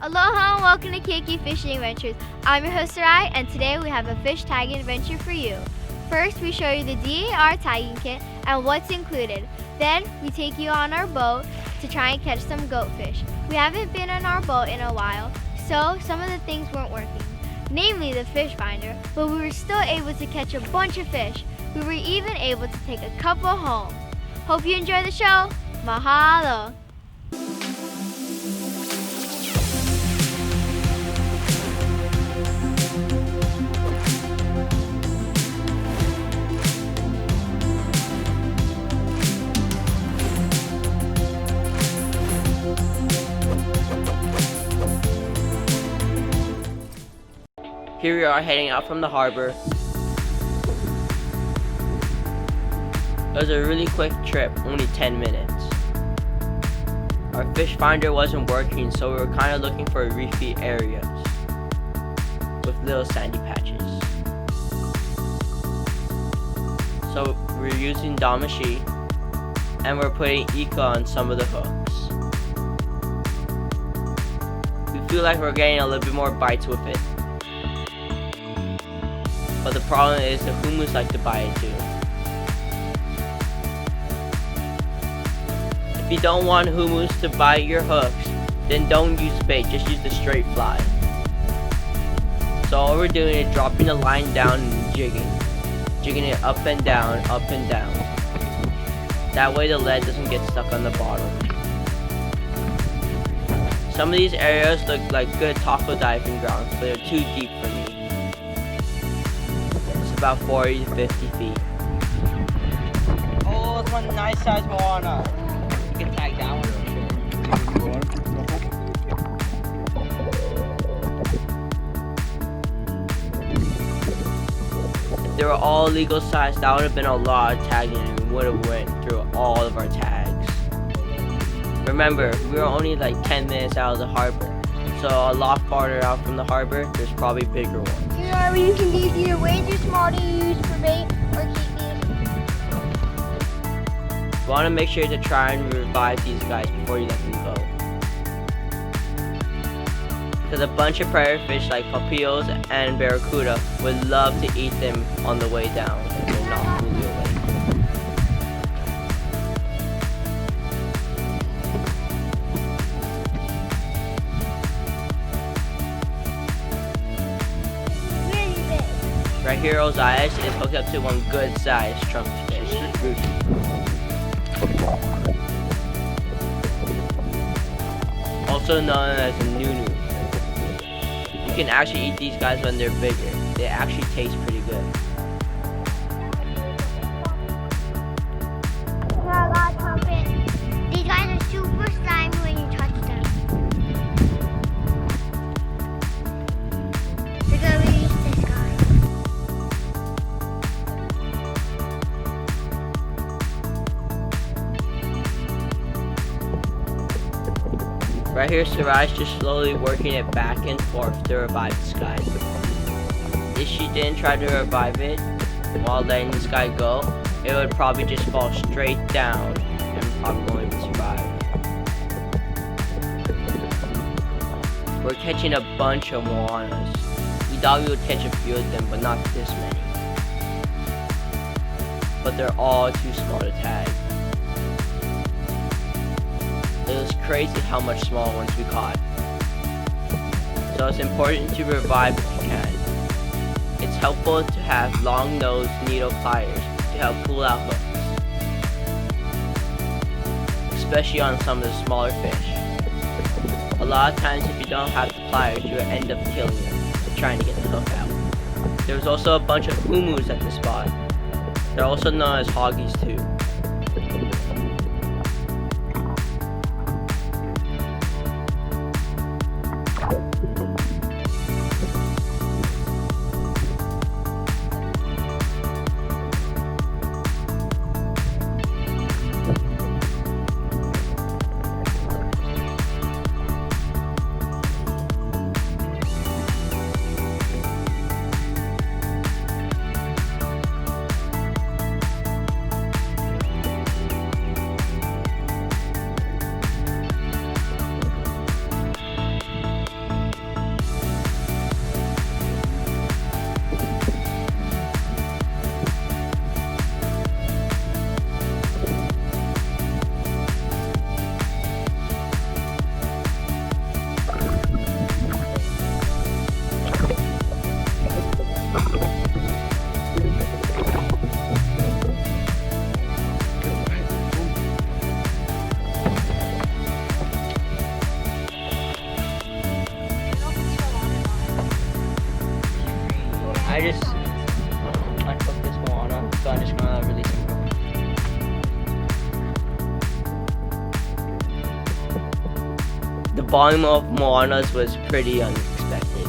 Aloha and welcome to Keiki Fishing Adventures. I'm your host Sarai, and today we have a fish tagging adventure for you. First, we show you the DAR tagging kit and what's included. Then, we take you on our boat to try and catch some goatfish. We haven't been on our boat in a while, so some of the things weren't working, namely the fish finder, but we were still able to catch a bunch of fish. We were even able to take a couple home. Hope you enjoy the show. Mahalo! Here we are heading out from the harbor. It was a really quick trip, only 10 minutes. Our fish finder wasn't working, so we were kind of looking for reefy areas with little sandy patches. So we're using damashi and we're putting ika on some of the hooks. We feel like we're getting a little bit more bites with it. But the problem is the humus like to bite it too. If you don't want humus to bite your hooks, then don't use bait, just use the straight fly. So all we're doing is dropping the line down and jigging it up and down, up and down. That way the lead doesn't get stuck on the bottom. Some of these areas look like good tako diving grounds, but they're too deep for me. About 40 to 50 feet. Oh, it's one nice size Moana. You can tag that one. If they were all legal size, that would have been a lot of tagging and we would have went through all of our tags. Remember, we were only like 10 minutes out of the harbor. So a lot farther out from the harbor, there's probably bigger ones. You can use either way too small to use for bait or keep these. You want to make sure to try and revive these guys before you let them go. Because a bunch of predator fish like papillos and barracuda would love to eat them on the way down if they're not fully awake. Right here, Osias is hooked up to one good-sized trunk fish. Also known as a nunu. You can actually eat these guys when they're bigger. They actually taste pretty good. These guys are super slimy when you touch them. We're gonna release this guy. Right here, Sarai's just slowly working it back and forth to revive this guy. If she didn't try to revive it while letting this guy go, it would probably just fall straight down and probably won't even survive. We're catching a bunch of Moanas. We thought we would catch a few of them, but not this many. But they're all too small to tag. It was crazy how much small ones we caught. So it's important to revive if you can. It's helpful to have long-nosed needle pliers to help pull out hooks. Especially on some of the smaller fish. A lot of times if you don't have the pliers, you will end up killing them trying to get the hook out. There was also a bunch of humus at the spot. They're also known as hoggies too. I just unhooked this Moana, so I'm just gonna release him. The volume of Moanas was pretty unexpected.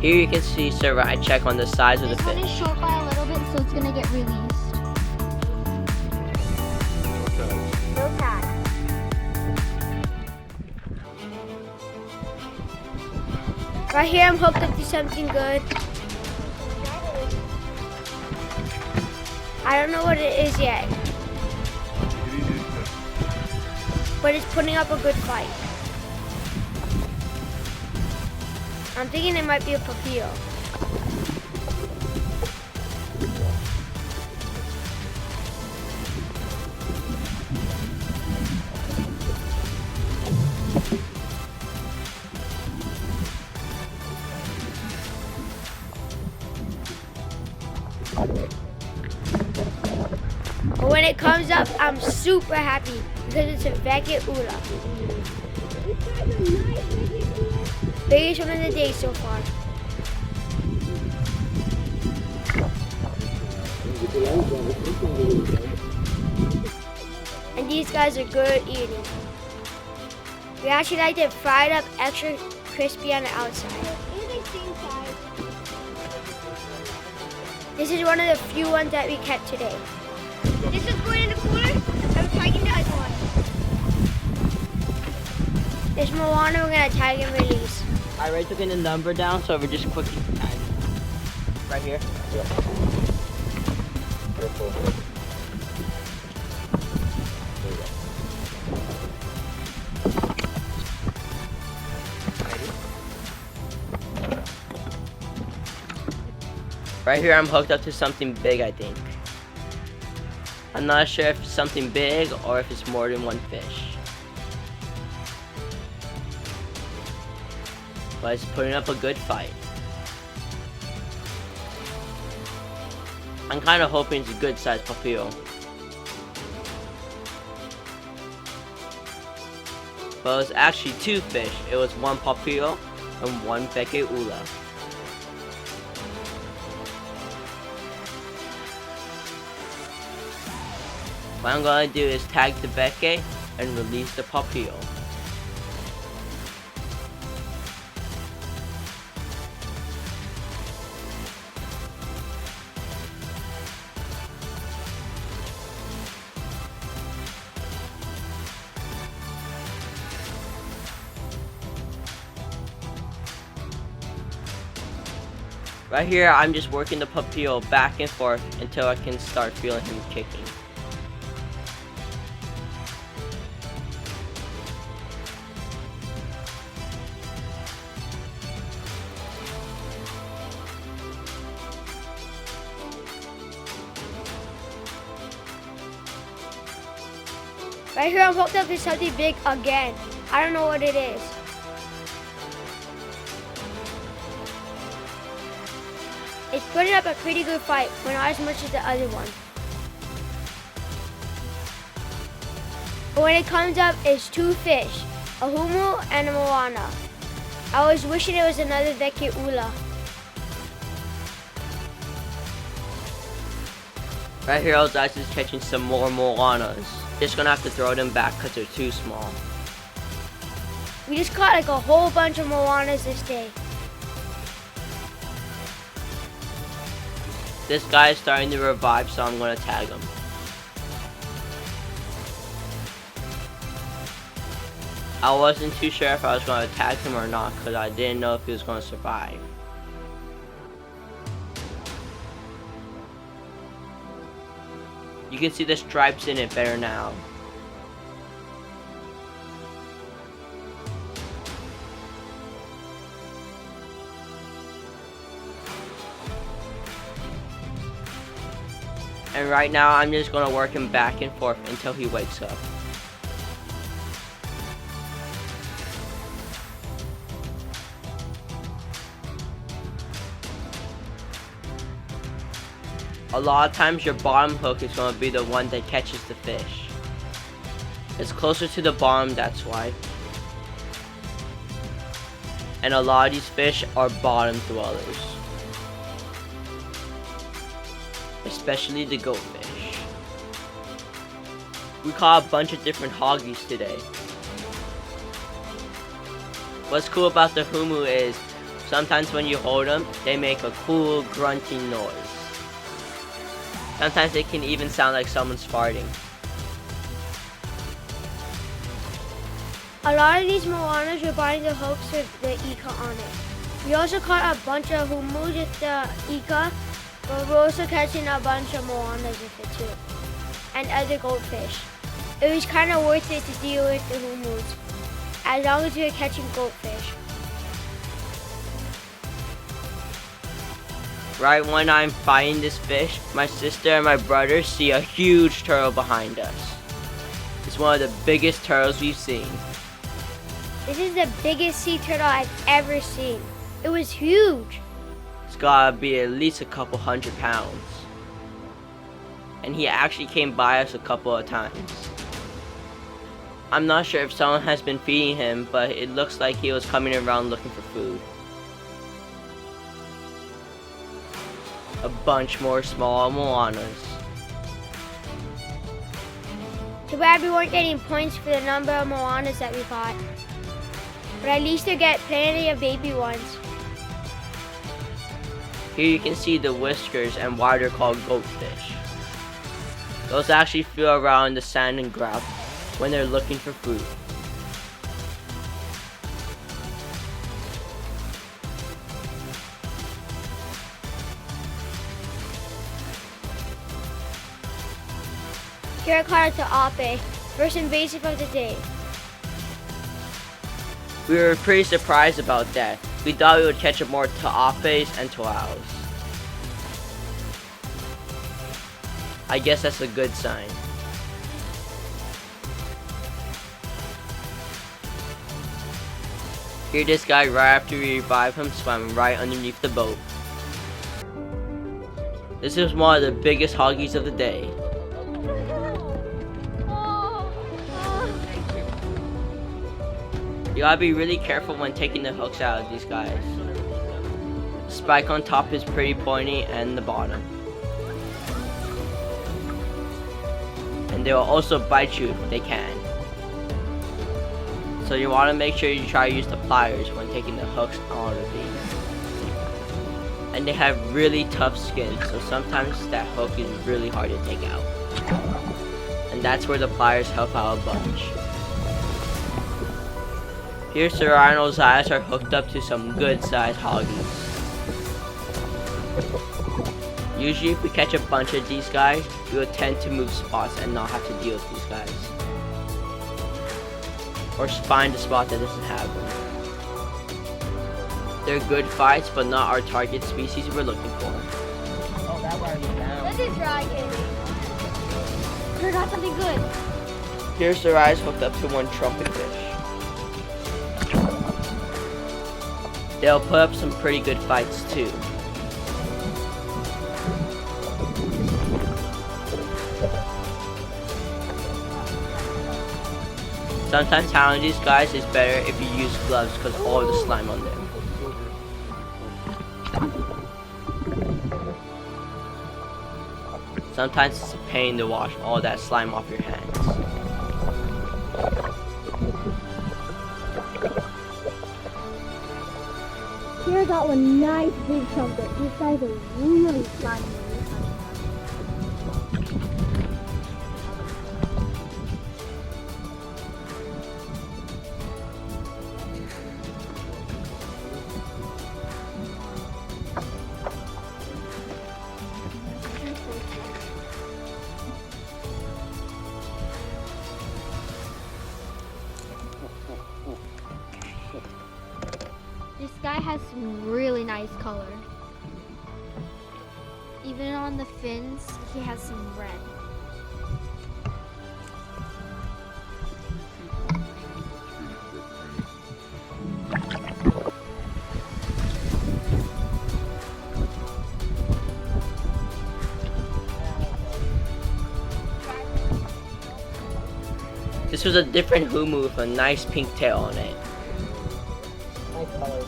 Here you can see Sir I check on the size of the This one fish. is short by a little bit, so it's gonna get released. No tag. Right here, I'm hooked up to something good. I don't know what it is yet, but it's putting up a good fight. I'm thinking it might be a papillo. But when it comes up, I'm super happy because it's a veke ula. Biggest one of the day so far. And these guys are good eating. We actually like to fry it up extra crispy on the outside. This is one of the few ones that we kept today. This is going in the cooler. I'm tagging the other one. This Moana, we're gonna tag and release. I already took in the number down, so we're just quickly tag. Right here. Yeah. Careful. There you go. Right here, I'm hooked up to something big, I think. I'm not sure if it's something big or if it's more than one fish. But it's putting up a good fight. I'm kind of hoping it's a good sized papillo. But it was actually two fish. It was one papillo and one veke ula. What I'm gonna do is tag the veke and release the papillo. Right here, I'm just working the papillo back and forth until I can start feeling him kicking. Right here, I'm hooked up to something big again. I don't know what it is. It's putting up a pretty good fight, but not as much as the other one. But when it comes up, it's two fish, a humu and a Moana. I was wishing it was another veke ula. Right here, I was actually catching some more Moanas. Just gonna have to throw them back because they're too small. We just caught like a whole bunch of Moanas this day. This guy is starting to revive, so I'm gonna tag him. I wasn't too sure if I was gonna tag him or not because I didn't know if he was gonna survive. You can see the stripes in it better now. And right now, I'm just gonna work him back and forth until he wakes up. A lot of times your bottom hook is going to be the one that catches the fish. It's closer to the bottom, that's why. And a lot of these fish are bottom dwellers. Especially the goatfish. We caught a bunch of different hoggies today. What's cool about the humu is sometimes when you hold them, they make a cool grunting noise. Sometimes it can even sound like someone's farting. A lot of these moanas were biting the hooks with the ika on it. We also caught a bunch of humus with the ika, but we're also catching a bunch of moanas with it too, and other goldfish. It was kind of worth it to deal with the humus, as long as we were catching goldfish. Right when I'm fighting this fish, my sister and my brother see a huge turtle behind us. It's one of the biggest turtles we've seen. This is the biggest sea turtle I've ever seen. It was huge. It's gotta be at least a couple 100 pounds. And he actually came by us a couple of times. I'm not sure if someone has been feeding him, but it looks like he was coming around looking for food. A bunch more small moanas. Too bad we weren't getting points for the number of moanas that we caught. But at least they get plenty of baby ones. Here you can see the whiskers and why they're called goatfish. Those actually feel around the sand and gravel when they're looking for food. Here I caught a ta'ape, first invasive of the day. We were pretty surprised about that. We thought we would catch more ta'apes and toaus. I guess that's a good sign. Here this guy, right after we revived him, swam right underneath the boat. This is one of the biggest hoggies of the day. You gotta be really careful when taking the hooks out of these guys. The spike on top is pretty pointy and the bottom. And they will also bite you if they can. So you want to make sure you try to use the pliers when taking the hooks out of these. And they have really tough skin, so sometimes that hook is really hard to take out. And that's where the pliers help out a bunch. Here Serrano's eyes are hooked up to some good sized hoggies. Usually if we catch a bunch of these guys, we will tend to move spots and not have to deal with these guys. Or find a spot that doesn't have them. They're good fights, but not our target species we're looking for. Oh, that one is down. This is dragon. We got something good. Here's Sarai's hooked up to one trumpet fish. They'll put up some pretty good fights too. Sometimes handling these guys is better if you use gloves because all of the slime on them. Sometimes it's a pain to wash all that slime off your hands. Here I got one nice big trumpet. These guys are really slimy. This guy has some really nice color. Even on the fins, he has some red. This was a different humu with a nice pink tail on it. Nice color.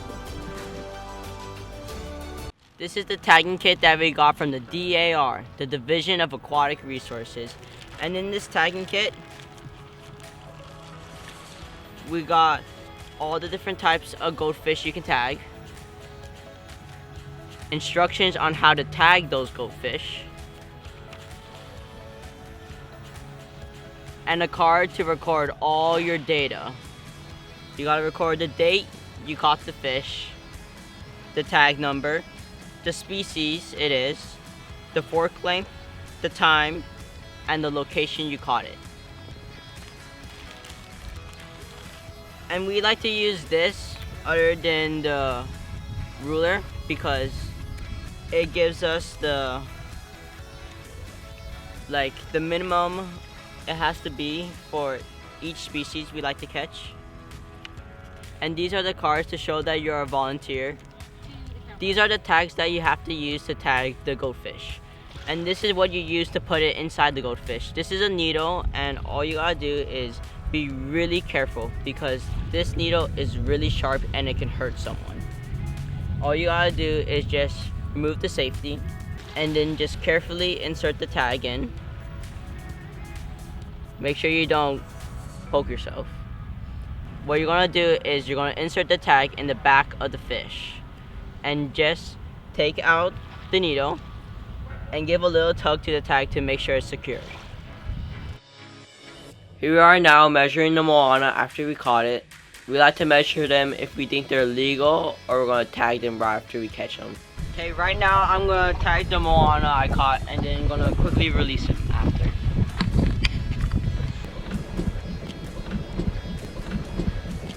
This is the tagging kit that we got from the DAR, the Division of Aquatic Resources. And in this tagging kit, we got all the different types of goatfish you can tag, instructions on how to tag those goatfish, and a card to record all your data. You gotta record the date you caught the fish, the tag number, the species it is, the fork length, the time, and the location you caught it. And we like to use this other than the ruler because it gives us the minimum it has to be for each species we like to catch. And these are the cards to show that you're a volunteer. These are the tags that you have to use to tag the goatfish. And this is what you use to put it inside the goatfish. This is a needle, and all you gotta do is be really careful because this needle is really sharp and it can hurt someone. All you gotta do is just remove the safety and then just carefully insert the tag in. Make sure you don't poke yourself. What you're gonna do is you're gonna insert the tag in the back of the fish and just take out the needle and give a little tug to the tag to make sure it's secure. Here we are now measuring the Moana after we caught it. We like to measure them if we think they're legal, or we're gonna tag them right after we catch them. Okay, right now I'm gonna tag the Moana I caught and then I'm gonna quickly release him after.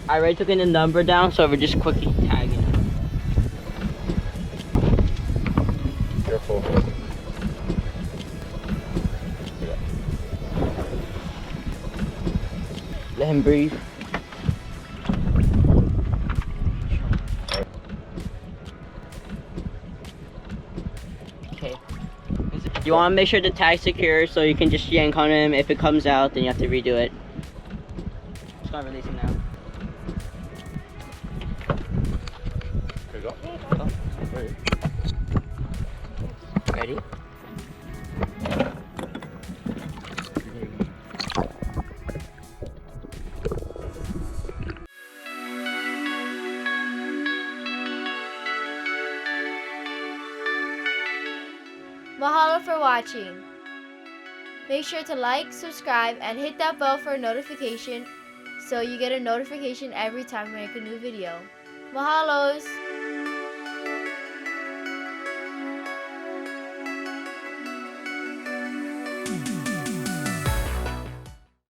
I already took in the number down, so we're just quickly tagging him. Careful. Let him breathe. Okay. You want to make sure the tag's secure so you can just yank on him. If it comes out, then you have to redo it. Just gonna release him now. Here you go. Go. Ready? Mahalo for watching. Make sure to like, subscribe, and hit that bell for a notification so you get a notification every time we make a new video. Mahalos!